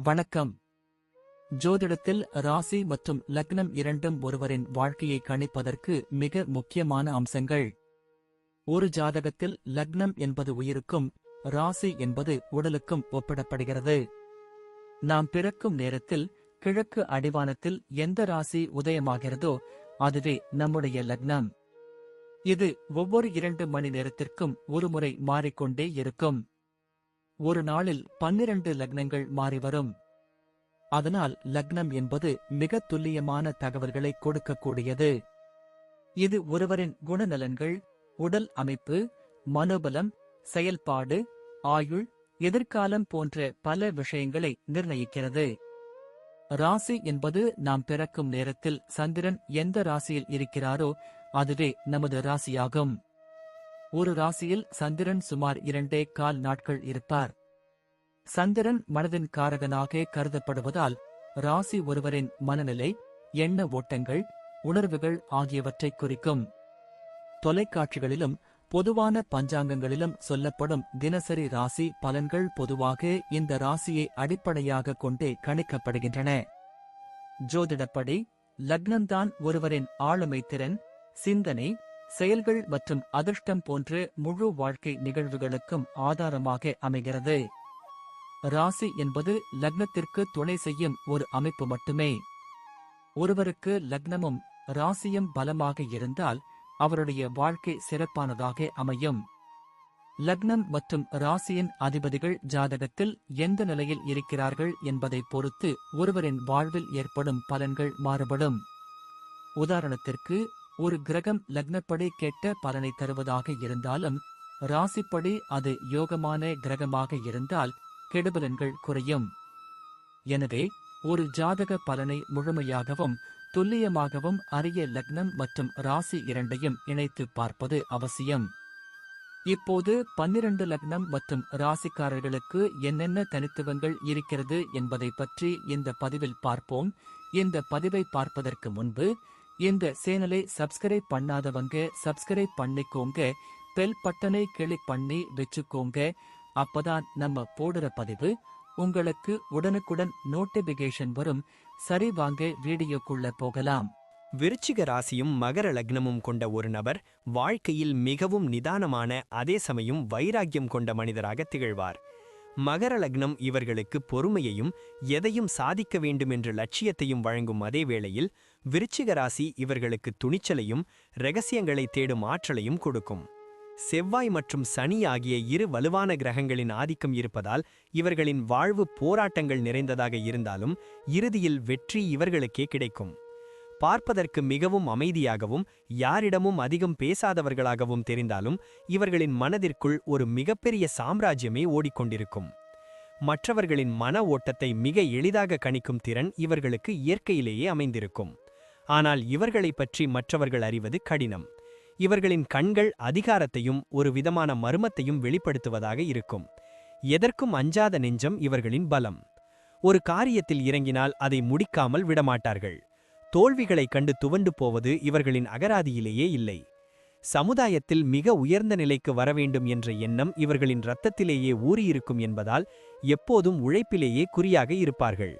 வணக்கம். ஜோதிடத்தில் ராசி மற்றும் லக்னம் இரண்டும் ஒருவரின் வாழ்க்கையை கணிப்பதற்கு மிக முக்கியமான அம்சங்கள். ஒரு ஜாதகத்தில் லக்னம் என்பது உயிருக்கும், ராசி என்பது உடலுக்கும் ஒப்பிடப்படுகிறது. நாம் பிறக்கும் நேரத்தில் கிழக்கு அடிவானத்தில் எந்த ராசி உதயமாகிறதோ அதுவே நம்முடைய லக்னம். இது ஒவ்வொரு 2 மணி நேரத்திற்கும் ஒருமுறை மாறிக்கொண்டே இருக்கும். ஒரு நாளில் 12 லக்னங்கள் மாறிவரும். அதனால் லக்னம் என்பது மிக துல்லியமான தகவல்களை கொடுக்கக்கூடியது. இது ஒருவரின் குணநலன்கள், உடல் அமைப்பு, மனோபலம், செயல்பாடு, ஆயுள், எதிர்காலம் போன்ற பல விஷயங்களை நிர்ணயிக்கிறது. ராசி என்பது நாம் பிறக்கும் நேரத்தில் சந்திரன் எந்த ராசியில் இருக்கிறாரோ அதுவே நமது ராசியாகும். ஒரு ராசியில் சந்திரன் சுமார் 2.25 நாட்கள் இருப்பார். சந்திரன் மனதின் காரகனாக கருதப்படுவதால் ராசி ஒருவரின் மனநிலை, எண்ண ஓட்டங்கள், உணர்வுகள் ஆகியவற்றை குறிக்கும். தொலைக்காட்சிகளிலும் பொதுவான பஞ்சாங்கங்களிலும் சொல்லப்படும் தினசரி ராசி பலன்கள் பொதுவாக இந்த ராசியை அடிப்படையாக கொண்டே கணிக்கப்படுகின்றன. ஜோதிடப்படி லக்னம்தான் ஒருவரின் ஆளுமை திறன், சிந்தனை, செயல்கள் மற்றும் அதிர்ஷ்டம் போன்ற முழு வாழ்க்கை நிகழ்வுகளுக்கும் ஆதாரமாக அமைகிறது. ராசி என்பது லக்னத்திற்கு துணை செய்யும் ஒரு அமைப்பு மட்டுமே. ஒருவருக்கு லக்னமும் ராசியும் பலமாக இருந்தால் அவருடைய வாழ்க்கை சிறப்பானதாக அமையும். லக்னம் மற்றும் ராசியின் அதிபதிகள் ஜாதகத்தில் எந்த நிலையில் இருக்கிறார்கள் என்பதை பொறுத்து ஒருவரின் வாழ்வில் ஏற்படும் பலன்கள் மாறுபடும். உதாரணத்திற்கு, ஒரு கிரகம் லக்னப்படி கெட்ட பலனை தருவதாக இருந்தாலும் ராசிப்படி அது யோகமான கிரகமாக இருந்தால் கெடுபலன்கள் குறையும். எனவே ஒரு ஜாதக பலனை முழுமையாகவும் துல்லியமாகவும் அறிய லக்னம் மற்றும் ராசி இரண்டையும் இணைத்து பார்ப்பது அவசியம். இப்போது 12 லக்னம் மற்றும் ராசிக்காரர்களுக்கு என்னென்ன தனித்துவங்கள் இருக்கிறது என்பதை பற்றி இந்த பதிவில் பார்ப்போம். இந்த பதிவை பார்ப்பதற்கு முன்பு இந்த சேனலை சப்ஸ்கிரைப் பண்ணாதவங்க சப்ஸ்கிரைப் பண்ணிக்கோங்க, பெல் பட்டனை கிளிக் பண்ணி வச்சுக்கோங்க. அப்பதான் நம்ம போடுற பதிவு உங்களுக்கு உடனுக்குடன் நோட்டிபிகேஷன் வரும். சரி, வாங்க வீடியோக்குள்ள போகலாம். விருச்சிக ராசியும் மகர லக்னமும் கொண்ட ஒரு நபர் வாழ்க்கையில் மிகவும் நிதானமான, அதே சமயம் வைராக்கியம் கொண்ட மனிதராக திகழ்வார். மகர லக்னம் இவர்களுக்கு பொறுமையையும் எதையும் சாதிக்க வேண்டும் என்ற லட்சியத்தையும் வழங்கும். அதே வேளையில் விருச்சிக ராசி இவர்களுக்கு துணிச்சலையும் இரகசியங்களை தேடும் ஆற்றலையும் கொடுக்கும். செவ்வாய் மற்றும் சனி ஆகிய 2 வலுவான கிரகங்களின் ஆதிக்கம் இருப்பதால் இவர்களின் வாழ்வு போராட்டங்கள் நிறைந்ததாக இருந்தாலும் இறுதியில் வெற்றி இவர்களுக்கே கிடைக்கும். பார்ப்பதற்கு மிகவும் அமைதியாகவும் யாரிடமும் அதிகம் பேசாதவர்களாகவும் தெரிந்தாலும் இவர்களின் மனதிற்குள் ஒரு மிகப்பெரிய சாம்ராஜ்யமே ஓடிக்கொண்டிருக்கும். மற்றவர்களின் மன ஓட்டத்தை மிக எளிதாக கணிக்கும் திறன் இவர்களுக்கு இயற்கையிலேயே அமைந்திருக்கும். ஆனால் இவர்களை பற்றி மற்றவர்கள் அறிவது கடினம். இவர்களின் கண்கள் அதிகாரத்தையும் ஒரு விதமான மர்மத்தையும் வெளிப்படுத்துவதாக இருக்கும். எதற்கும் அஞ்சாத நெஞ்சம் இவர்களின் பலம். ஒரு காரியத்தில் இறங்கினால் அதை முடிக்காமல் விடமாட்டார்கள். தோல்விகளைக் கண்டு துவண்டு போவது இவர்களின் அகராதியிலேயே இல்லை. சமுதாயத்தில் மிக உயர்ந்த நிலைக்கு வரவேண்டும் என்ற எண்ணம் இவர்களின் இரத்தத்திலேயே ஊறியிருக்கும் என்பதால் எப்போதும் உழைப்பிலேயே குறியாக இருப்பார்கள்.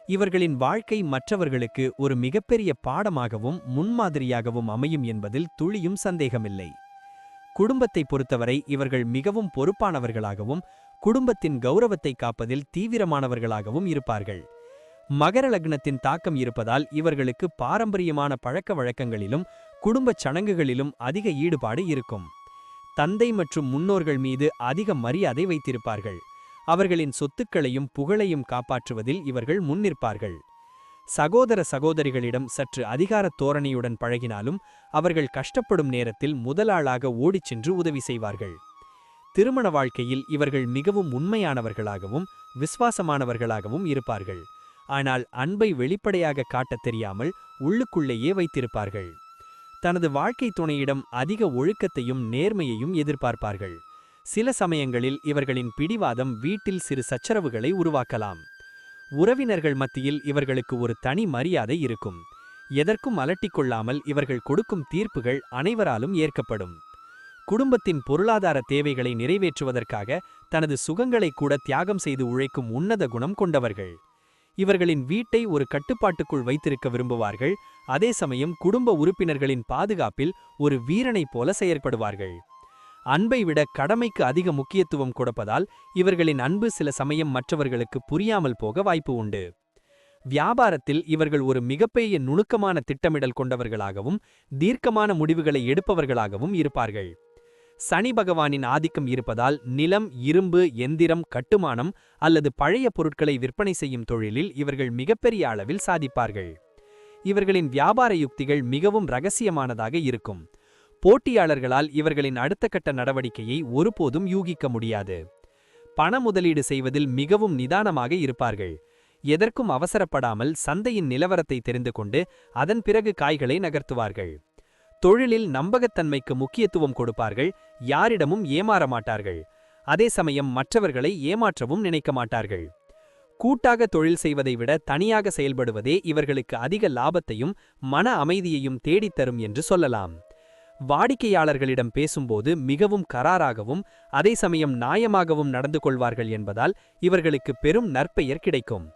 இவர்களின் வாழ்க்கை மற்றவர்களுக்கு ஒரு மிகப்பெரிய பாடமாகவும் முன்மாதிரியாகவும் அமையும் என்பதில் துளியும் சந்தேகமில்லை. குடும்பத்தை பொறுத்தவரை இவர்கள் மிகவும் பொறுப்பானவர்களாகவும் குடும்பத்தின் கௌரவத்தை காப்பதில் தீவிரமானவர்களாகவும் இருப்பார்கள். மகர லக்னத்தின் தாக்கம் இருப்பதால் இவர்களுக்கு பாரம்பரியமான பழக்க வழக்கங்களிலும் குடும்பச் சடங்குகளிலும் அதிக ஈடுபாடு இருக்கும். தந்தை மற்றும் முன்னோர்கள் மீது அதிக மரியாதை வைத்திருப்பார்கள். அவர்களின் சொத்துக்களையும் புகழையும் காப்பாற்றுவதில் இவர்கள் முன்னிற்பார்கள். சகோதர சகோதரிகளிடம் சற்று அதிகாரத் தோரணையுடன் பழகினாலும் அவர்கள் கஷ்டப்படும் நேரத்தில் முதலாளாக ஓடிச் சென்று உதவி செய்வார்கள். திருமண வாழ்க்கையில் இவர்கள் மிகவும் உண்மையானவர்களாகவும் விசுவாசமானவர்களாகவும் இருப்பார்கள். ஆனால் அன்பை வெளிப்படையாக காட்டத் தெரியாமல் உள்ளுக்குள்ளேயே வைத்திருப்பார்கள். தனது வாழ்க்கை துணையிடம் அதிக ஒழுக்கத்தையும் நேர்மையையும் எதிர்பார்ப்பார்கள். சில சமயங்களில் இவர்களின் பிடிவாதம் வீட்டில் சிறு சச்சரவுகளை உருவாக்கலாம். உறவினர்கள் மத்தியில் இவர்களுக்கு ஒரு தனி மரியாதை இருக்கும். எதற்கும் அலட்டிக்கொள்ளாமல் இவர்கள் கொடுக்கும் தீர்ப்புகள் அனைவராலும் ஏற்கப்படும். குடும்பத்தின் பொருளாதார தேவைகளை நிறைவேற்றுவதற்காக தனது சுகங்களை கூட தியாகம் செய்து உழைக்கும் உன்னத குணம் கொண்டவர்கள். இவர்களின் வீட்டை ஒரு கட்டுப்பாட்டுக்குள் வைத்திருக்க விரும்புவார்கள். அதே சமயம் குடும்ப உறுப்பினர்களின் பாதுகாப்பில் ஒரு வீரனைப் போல செயற்படுவார்கள். அன்பை விட கடமைக்கு அதிக முக்கியத்துவம் கொடுப்பதால் இவர்களின் அன்பு சில சமயம் மற்றவர்களுக்கு புரியாமல் போக வாய்ப்பு உண்டு. வியாபாரத்தில் இவர்கள் ஒரு மிகப்பெரிய நுணுக்கமான திட்டமிடல் கொண்டவர்களாகவும் தீர்க்கமான முடிவுகளை எடுப்பவர்களாகவும் இருப்பார்கள். சனி பகவானின் ஆதிக்கம் இருப்பதால் நிலம், இரும்பு, எந்திரம், கட்டுமானம் அல்லது பழைய பொருட்களை விற்பனை செய்யும் தொழிலில் இவர்கள் மிகப்பெரிய அளவில் சாதிப்பார்கள். இவர்களின் வியாபார யுக்திகள் மிகவும் இரகசியமானதாக இருக்கும். போட்டியாளர்களால் இவர்களின் அடுத்த கட்ட நடவடிக்கையை ஒருபோதும் யூகிக்க முடியாது. பண முதலீடு செய்வதில் மிகவும் நிதானமாக இருப்பார்கள். எதற்கும் அவசரப்படாமல் சந்தையின் நிலவரத்தை தெரிந்து கொண்டு அதன் பிறகு காய்களை நகர்த்துவார்கள். தொழிலில் நம்பகத்தன்மைக்கு முக்கியத்துவம் கொடுப்பார்கள். யாரிடமும் ஏமாற மாட்டார்கள். அதே சமயம் மற்றவர்களை ஏமாற்றவும் நினைக்க மாட்டார்கள். கூட்டாக தொழில் செய்வதை விட தனியாக செயல்படுவதே இவர்களுக்கு அதிக லாபத்தையும் மன அமைதியையும் தேடித்தரும் என்று சொல்லலாம். வாடிக்கையாளர்களிடம் பேசும்போது மிகவும் கராராகவும் அதே சமயம் நியாயமாகவும் நடந்து கொள்வார்கள் என்பதால் இவர்களுக்கு பெரும் நற்பெயர் கிடைக்கும்.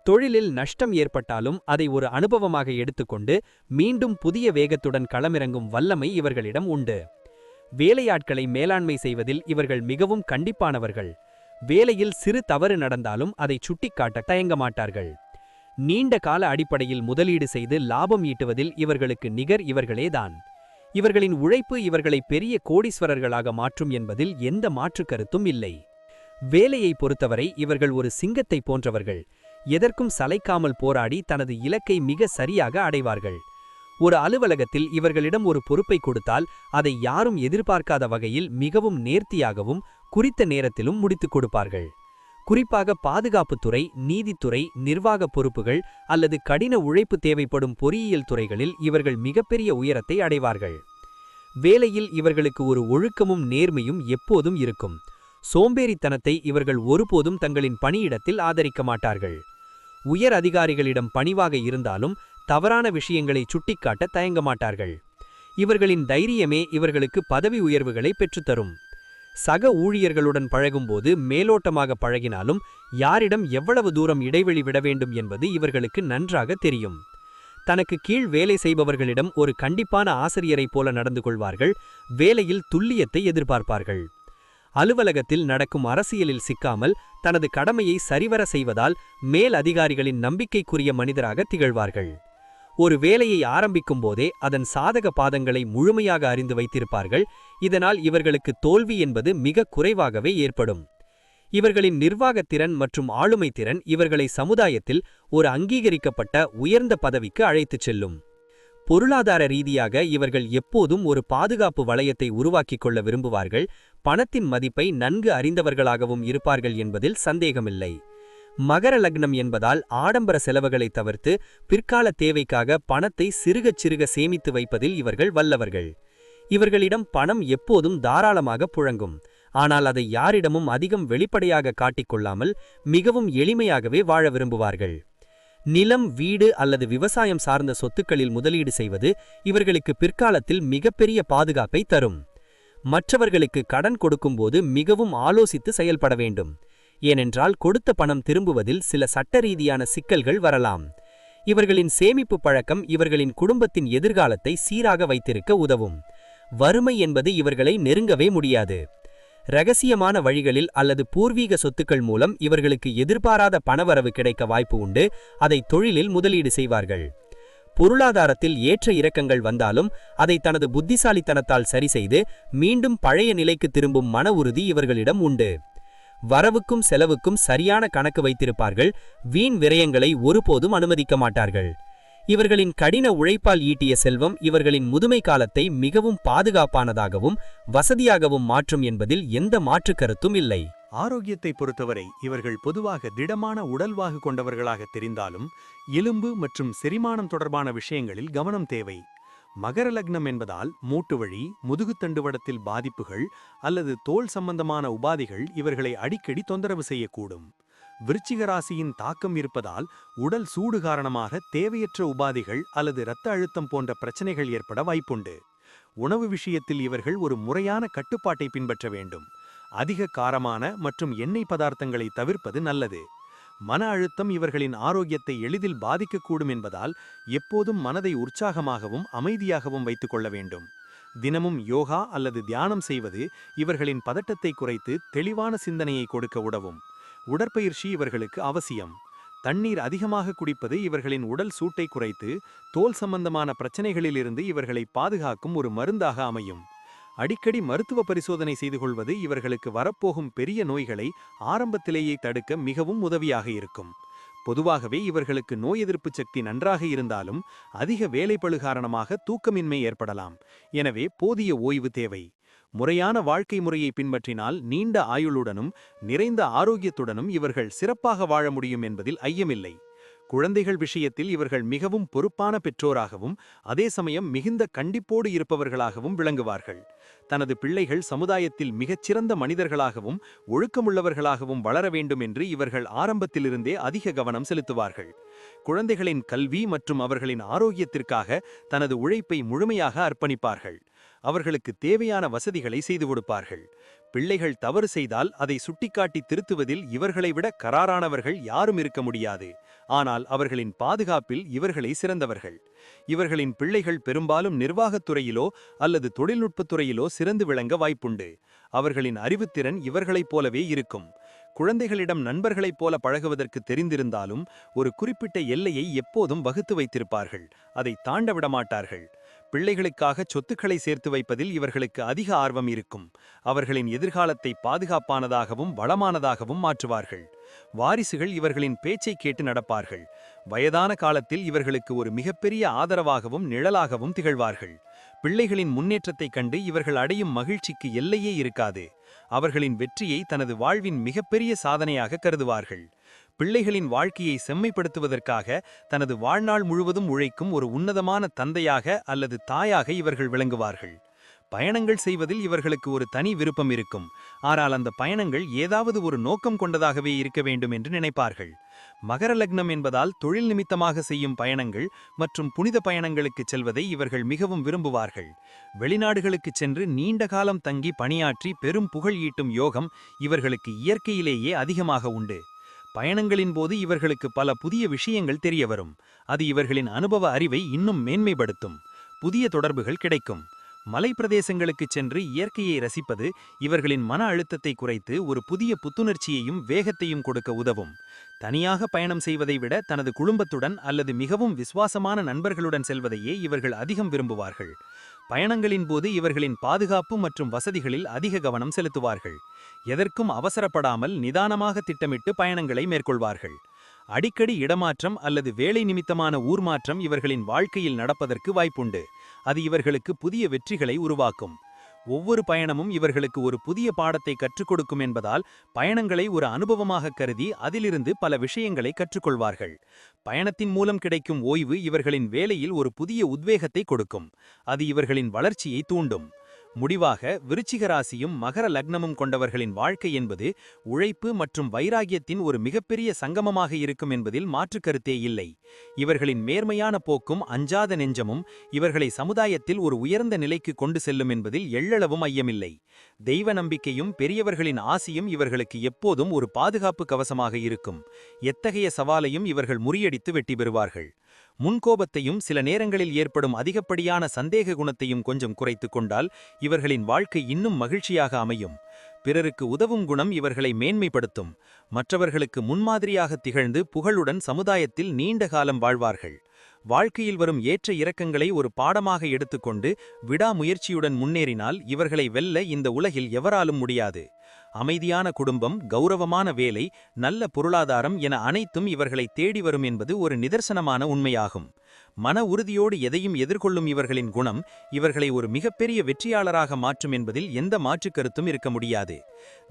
தொழிலில் நஷ்டம் ஏற்பட்டாலும் அதை ஒரு அனுபவமாக எடுத்துக்கொண்டு மீண்டும் புதிய வேகத்துடன் களமிறங்கும் வல்லமை இவர்களிடம் உண்டு. வேலையாட்களை மேலாண்மை செய்வதில் இவர்கள் மிகவும் கண்டிப்பானவர்கள். வேலையில் சிறு தவறு நடந்தாலும் அதை சுட்டிக்காட்ட தயங்க மாட்டார்கள். நீண்ட கால அடிப்படையில் முதலீடு செய்து லாபம் ஈட்டுவதில் இவர்களுக்கு நிகர் இவர்களேதான். இவர்களின் உழைப்பு இவர்களை பெரிய கோடீஸ்வரர்களாக மாற்றும் என்பதில் எந்த மாற்று கருத்தும் இல்லை. வேலையை பொறுத்தவரை இவர்கள் ஒரு சிங்கத்தை போன்றவர்கள். எதற்கும் சளைக்காமல் போராடி தனது இலக்கை மிக சரியாக அடைவார்கள். ஒரு அலுவலகத்தில் இவர்களிடம் ஒரு பொறுப்பை கொடுத்தால் அதை யாரும் எதிர்பார்க்காத வகையில் மிகவும் நேர்த்தியாகவும் குறித்த நேரத்திலும் முடித்துக் கொடுப்பார்கள். குறிப்பாக பாதுகாப்புத்துறை, நீதித்துறை, நிர்வாக பொறுப்புகள் அல்லது கடின உழைப்பு தேவைப்படும் பொறியியல் துறைகளில் இவர்கள் மிகப்பெரிய உயரத்தை அடைவார்கள். வேலையில் இவர்களுக்கு ஒரு ஒழுக்கமும் நேர்மையும் எப்போதும் இருக்கும். சோம்பேறித்தனத்தை இவர்கள் ஒருபோதும் தங்களின் பணியிடத்தில் ஆதரிக்க மாட்டார்கள். உயர் அதிகாரிகளிடம் பணிவாக இருந்தாலும் தவறான விஷயங்களை சுட்டிக்காட்ட தயங்க மாட்டார்கள். இவர்களின் தைரியமே இவர்களுக்கு பதவி உயர்வுகளை பெற்றுத்தரும். சக ஊழியர்களுடன் பழகும்போது மேலோட்டமாக பழகினாலும் யாரிடம் எவ்வளவு தூரம் இடைவெளி விட வேண்டும் என்பது இவர்களுக்கு நன்றாக தெரியும். தனக்கு கீழ் வேலை செய்பவர்களிடம் ஒரு கண்டிப்பான ஆசிரியரைப் போல நடந்து கொள்வார்கள். வேலையில் துல்லியத்தை எதிர்பார்ப்பார்கள். அலுவலகத்தில் நடக்கும் அரசியலில் சிக்காமல் தனது கடமையை சரிவர செய்வதால் மேல் அதிகாரிகளின் நம்பிக்கைக்குரிய மனிதராக திகழ்வார்கள். ஒரு வேலையை ஆரம்பிக்கும் போதே அதன் சாதக பாதங்களை முழுமையாக அறிந்து வைத்திருப்பார்கள். இதனால் இவர்களுக்கு தோல்வி என்பது மிக குறைவாகவே ஏற்படும். இவர்களின் நிர்வாகத்திறன் மற்றும் ஆளுமை திறன் இவர்களை சமுதாயத்தில் ஒரு அங்கீகரிக்கப்பட்ட உயர்ந்த பதவிக்கு அழைத்துச் செல்லும். பொருளாதார ரீதியாக இவர்கள் எப்போதும் ஒரு பாதுகாப்பு வளையத்தை உருவாக்கிக் கொள்ள விரும்புவார்கள். பணத்தின் மதிப்பை நன்கு அறிந்தவர்களாகவும் இருப்பார்கள் என்பதில் சந்தேகமில்லை. மகர லக்னம் என்பதால் ஆடம்பர செலவுகளை தவிர்த்து பிற்கால தேவைக்காக பணத்தை சிறுகச் சிறுக சேமித்து வைப்பதில் இவர்கள் வல்லவர்கள். இவர்களிடம் பணம் எப்போதும் தாராளமாக புழங்கும். ஆனால் அதை யாரிடமும் அதிகம் வெளிப்படையாக காட்டிக்கொள்ளாமல் மிகவும் எளிமையாகவே வாழ விரும்புவார்கள். நிலம், வீடு அல்லது விவசாயம் சார்ந்த சொத்துக்களில் முதலீடு செய்வது இவர்களுக்கு பிற்காலத்தில் மிகப்பெரிய பாதுகாப்பை தரும். மற்றவர்களுக்கு கடன் கொடுக்கும்போது மிகவும் ஆலோசித்து செயல்பட வேண்டும். ஏனென்றால் கொடுத்த பணம் திரும்புவதில் சில சட்ட ரீதியான சிக்கல்கள் வரலாம். இவர்களின் சேமிப்பு பழக்கம் இவர்களின் குடும்பத்தின் எதிர்காலத்தை சீராக வைத்திருக்க உதவும். வறுமை என்பது இவர்களை நெருங்கவே முடியாது. இரகசியமான வழிகளில் அல்லது பூர்வீக சொத்துக்கள் மூலம் இவர்களுக்கு எதிர்பாராத பணவரவு கிடைக்க வாய்ப்பு உண்டு. அதை தொழிலில் முதலீடு செய்வார்கள். பொருளாதாரத்தில் ஏற்ற இறக்கங்கள் வந்தாலும் அதை தனது புத்திசாலித்தனத்தால் சரிசெய்து மீண்டும் பழைய நிலைக்கு திரும்பும் மன உறுதி இவர்களிடம் உண்டு. வரவுக்கும் செலவுக்கும் சரியான கணக்கு வைத்திருப்பார்கள். வீண் விரயங்களை ஒருபோதும் அனுமதிக்க மாட்டார்கள். இவர்களின் கடின உழைப்பால் ஈட்டிய செல்வம் இவர்களின் முதுமை காலத்தை மிகவும் பாதுகாப்பானதாகவும் வசதியாகவும் மாற்றும் என்பதில் எந்த மாற்று கருத்தும் இல்லை. ஆரோக்கியத்தை பொறுத்தவரை இவர்கள் பொதுவாக திடமான உடல்வாகு கொண்டவர்களாக தெரிந்தாலும் எலும்பு மற்றும் செரிமானம் தொடர்பான விஷயங்களில் கவனம் தேவை. மகர லக்னம் என்பதால் மூட்டுவழி, முதுகுத்தண்டுவடத்தில் பாதிப்புகள் அல்லது தோல் சம்பந்தமான உபாதைகள் இவர்களை அடிக்கடி தொந்தரவு செய்யக்கூடும். விருச்சிக ராசியின் தாக்கம் இருப்பதால் உடல் சூடு காரணமாக தேவையற்ற உபாதைகள் அல்லது இரத்த அழுத்தம் போன்ற பிரச்சனைகள் ஏற்பட வாய்ப்புண்டு. உணவு விஷயத்தில் இவர்கள் ஒரு முறையான கட்டுப்பாட்டை பின்பற்ற வேண்டும். அதிக காரமான மற்றும் எண்ணெய் பதார்த்தங்களை தவிர்ப்பது நல்லது. மன அழுத்தம் இவர்களின் ஆரோக்கியத்தை எளிதில் பாதிக்கக்கூடும் என்பதால் எப்போதும் மனதை உற்சாகமாகவும் அமைதியாகவும் வைத்துக் கொள்ள வேண்டும். தினமும் யோகா அல்லது தியானம் செய்வது இவர்களின் பதட்டத்தை குறைத்து தெளிவான சிந்தனையை கொடுக்க உதவும். உடற்பயிற்சி இவர்களுக்கு அவசியம். தண்ணீர் அதிகமாக குடிப்பது இவர்களின் உடல் சூட்டை குறைத்து தோல் சம்பந்தமான பிரச்சனைகளிலிருந்து இவர்களை பாதுகாக்கும் ஒரு மருந்தாக அமையும். அடிக்கடி மருத்துவ பரிசோதனை செய்து கொள்வது இவர்களுக்கு வரப்போகும் பெரிய நோய்களை ஆரம்பத்திலேயே தடுக்க மிகவும் உதவியாக இருக்கும். பொதுவாகவே இவர்களுக்கு நோய் எதிர்ப்பு சக்தி நன்றாக இருந்தாலும் அதிக வேலைப்பளு காரணமாக தூக்கமின்மை ஏற்படலாம். எனவே போதிய ஓய்வு தேவை. முறையான வாழ்க்கை முறையை பின்பற்றினால் நீண்ட ஆயுளுடனும் நிறைந்த ஆரோக்கியத்துடனும் இவர்கள் சிறப்பாக வாழ முடியும் என்பதில் ஐயமில்லை. குழந்தைகள் விஷயத்தில் இவர்கள் மிகவும் பொறுப்பான பெற்றோராகவும் அதே சமயம் மிகுந்த கண்டிப்போடு இருப்பவர்களாகவும் விளங்குவார்கள். தனது பிள்ளைகள் சமுதாயத்தில் மிகச்சிறந்த மனிதர்களாகவும் ஒழுக்கமுள்ளவர்களாகவும் வளர வேண்டும் என்று இவர்கள் ஆரம்பத்திலிருந்தே அதிக கவனம் செலுத்துவார்கள். குழந்தைகளின் கல்வி மற்றும் அவர்களின் ஆரோக்கியத்திற்காக தனது உழைப்பை முழுமையாக அர்ப்பணிப்பார்கள். அவர்களுக்கு தேவையான வசதிகளை செய்து கொடுப்பார்கள். பிள்ளைகள் தவறு செய்தால் அதை சுட்டிக்காட்டி திருத்துவதில் இவர்களை விட கராரானவர்கள் யாரும் இருக்க முடியாது. ஆனால் அவர்களின் பாதுகாப்பில் இவர்களை சிறந்தவர்கள். இவர்களின் பிள்ளைகள் பெரும்பாலும் நிர்வாகத்துறையிலோ அல்லது தொழில்நுட்பத்துறையிலோ சிறந்து விளங்க வாய்ப்புண்டு. அவர்களின் அறிவுத்திறன் இவர்களைப் போலவே இருக்கும். குழந்தைகளிடம் நண்பர்களைப் போல பழகுவதற்கு தெரிந்திருந்தாலும் ஒரு குறிப்பிட்ட எல்லையை எப்போதும் வகுத்து வைத்திருப்பார்கள். அதை தாண்ட விடமாட்டார்கள். பிள்ளைகளுக்காக சொத்துக்களை சேர்த்து வைப்பதில் இவர்களுக்கு அதிக ஆர்வம் இருக்கும். அவர்களின் எதிர்காலத்தை பாதுகாப்பானதாகவும் வளமானதாகவும் மாற்றுவார்கள். வாரிசுகள் இவர்களின் பேச்சை கேட்டு நடப்பார்கள். வயதான காலத்தில் இவர்களுக்கு ஒரு மிகப்பெரிய ஆதரவாகவும் நிழலாகவும் திகழ்வார்கள். பிள்ளைகளின் முன்னேற்றத்தைக் கண்டு இவர்கள் அடையும் மகிழ்ச்சிக்கு எல்லையே இருக்காது. அவர்களின் வெற்றியை தனது வாழ்வின் மிகப்பெரிய சாதனையாக கருதுவார்கள். பிள்ளைகளின் வாழ்க்கையை செம்மைப்படுத்துவதற்காக தனது வாழ்நாள் முழுவதும் உழைக்கும் ஒரு உன்னதமான தந்தையாக அல்லது தாயாக இவர்கள் விளங்குவார்கள். பயணங்கள் செய்வதில் இவர்களுக்கு ஒரு தனி விருப்பம் இருக்கும். ஆனால் அந்த பயணங்கள் ஏதாவது ஒரு நோக்கம் கொண்டதாகவே இருக்க வேண்டும் என்று நினைப்பார்கள். மகர லக்னம் என்பதால் தொழில் நிமித்தமாக செய்யும் பயணங்கள் மற்றும் புனித பயணங்களுக்கு செல்வதை இவர்கள் மிகவும் விரும்புவார்கள். வெளிநாடுகளுக்கு சென்று நீண்ட காலம் தங்கி பணியாற்றி பெரும் புகழ் ஈட்டும் யோகம் இவர்களுக்கு இயற்கையிலேயே அதிகமாக உண்டு. பயணங்களின் போது இவர்களுக்கு பல புதிய விஷயங்கள் தெரிய வரும். அது இவர்களின் அனுபவ அறிவை இன்னும் மேன்மைப்படுத்தும். புதிய தொடர்புகள் கிடைக்கும். மலைப்பிரதேசங்களுக்கு சென்று இயற்கையை ரசிப்பது இவர்களின் மன அழுத்தத்தை குறைத்து ஒரு புதிய புத்துணர்ச்சியையும் வேகத்தையும் கொடுக்க உதவும். தனியாக பயணம் செய்வதை விட தனது குடும்பத்துடன் அல்லது மிகவும் விசுவாசமான நண்பர்களுடன் செல்வதையே இவர்கள் அதிகம் விரும்புவார்கள். பயணங்களின் போது இவர்களின் பாதுகாப்பு மற்றும் வசதிகளில் அதிக கவனம் செலுத்துவார்கள். எதற்கும் அவசரப்படாமல் நிதானமாக திட்டமிட்டு பயணங்களை மேற்கொள்வார்கள். அடிக்கடி இடமாற்றம் அல்லது வேலை நிமித்தமான ஊர் மாற்றம் இவர்களின் வாழ்க்கையில் நடப்பதற்கு வாய்ப்புண்டு. அது இவர்களுக்கு புதிய வெற்றிகளை உருவாக்கும். ஒவ்வொரு பயணமும் இவர்களுக்கு ஒரு புதிய பாடத்தை கற்றுக் கொடுக்கும் என்பதால் பயணங்களை ஒரு அனுபவமாக கருதி அதிலிருந்து பல விஷயங்களை கற்றுக்கொள்வார்கள். பயணத்தின் மூலம் கிடைக்கும் ஓய்வு இவர்களின் வேலையில் ஒரு புதிய உத்வேகத்தை கொடுக்கும். அது இவர்களின் வளர்ச்சியை தூண்டும். முடிவாக விருச்சிக ராசியும் மகர லக்னமும் கொண்டவர்களின் வாழ்க்கை என்பது உழைப்பு மற்றும் வைராகியத்தின் ஒரு மிகப்பெரிய சங்கமமாக இருக்கும் என்பதில் மாற்று கருத்தே இல்லை. இவர்களின் மேர்மையான போக்கும் அஞ்சாத நெஞ்சமும் இவர்களை சமுதாயத்தில் ஒரு உயர்ந்த நிலைக்கு கொண்டு செல்லும் என்பதில் எள்ளளவும் ஐயமில்லை. தெய்வ நம்பிக்கையும் பெரியவர்களின் ஆசியும் இவர்களுக்கு எப்போதும் ஒரு பாதுகாப்பு கவசமாக இருக்கும். எத்தகைய சவாலையும் இவர்கள் முறியடித்து வெற்றி பெறுவார்கள். முன்கோபத்தையும் சில நேரங்களில் ஏற்படும் அதிகப்படியான சந்தேக குணத்தையும் கொஞ்சம் குறைத்து கொண்டால் இவர்களின் வாழ்க்கை இன்னும் மகிழ்ச்சியாக அமையும். பிறருக்கு உதவும் குணம் இவர்களை மேன்மைப்படுத்தும். மற்றவர்களுக்கு முன்மாதிரியாக திகழ்ந்து புகழுடன் சமுதாயத்தில் நீண்ட காலம் வாழ்வார்கள். வாழ்க்கையில் வரும் ஏற்ற இறக்கங்களை ஒரு பாடமாக எடுத்துக்கொண்டு விடாமுயற்சியுடன் முன்னேறினால் இவர்களை வெல்ல இந்த உலகில் எவராலும் முடியாது. அமைதியான குடும்பம், கௌரவமான வேலை, நல்ல பொருளாதாரம் என அனைத்தும் இவர்களை தேடி வரும் என்பது ஒரு நிதர்சனமான உண்மையாகும். மன உறுதியோடு எதையும் எதிர்கொள்ளும் இவர்களின் குணம் இவர்களை ஒரு மிகப்பெரிய வெற்றியாளராக மாற்றும் என்பதில் எந்த மாற்றுக் கருத்தும் இருக்க முடியாது.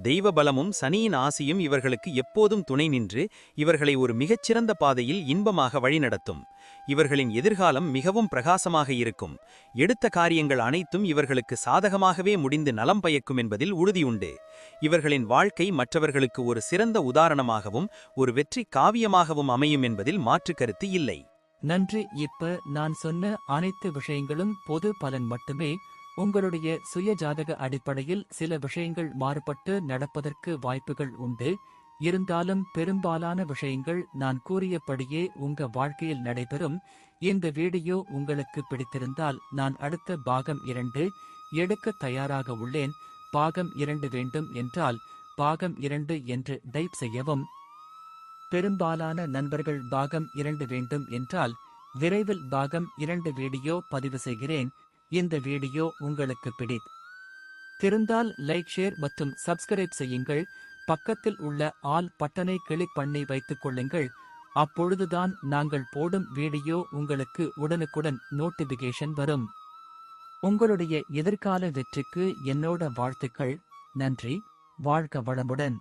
தெய்வ பலமும் சனியின் ஆசியும் இவர்களுக்கு எப்போதும் துணை நின்று இவர்களை ஒரு மிகச்சிறந்த பாதையில் இன்பமாக வழிநடத்தும். இவர்களின் எதிர்காலம் மிகவும் பிரகாசமாக இருக்கும். எடுத்த காரியங்கள் அனைத்தும் இவர்களுக்கு சாதகமாகவே முடிந்து நலம் பயக்கும் என்பதில் உறுதியுண்டு. இவர்களின் வாழ்க்கை மற்றவர்களுக்கு ஒரு சிறந்த உதாரணமாகவும் ஒரு வெற்றி காவியமாகவும் அமையும் என்பதில் மாற்றுக் கருத்து இல்லை. நன்றி. இப்ப நான் சொன்ன அனைத்து விஷயங்களும் பொது பலன் மட்டுமே. உங்களுடைய சுய ஜாதக அடிப்படையில் சில விஷயங்கள் மாறுபட்டு நடப்பதற்கு வாய்ப்புகள் உண்டு. இருந்தாலும் பெரும்பாலான விஷயங்கள் நான் கூறியபடியே உங்க வாழ்க்கையில் நடைபெறும். இந்த வீடியோ உங்களுக்கு பிடித்திருந்தால் நான் அடுத்த பாகம் 2 எடுக்க தயாராக உள்ளேன். பாகம் 2 வேண்டும் என்றால் பாகம் 2 என்று டைப் செய்யவும். பெரும்பாலான நண்பர்கள் பாகம் 2 வேண்டும் என்றால் விரைவில் பாகம் 2 வீடியோ பதிவு செய்கிறேன். இந்த வீடியோ உங்களுக்கு பிடித்திருந்தால் லைக், ஷேர் மற்றும் சப்ஸ்கிரைப் செய்யுங்கள். பக்கத்தில் உள்ள ஆல் பட்டனை கிளிக் பண்ணி வைத்துக் கொள்ளுங்கள். அப்பொழுதுதான் நாங்கள் போடும் வீடியோ உங்களுக்கு உடனுக்குடன் நோட்டிபிகேஷன் வரும். உங்களுடைய எதிர்கால வெற்றிக்கு என்னோட வாழ்த்துக்கள். நன்றி. வாழ்க வளமுடன்.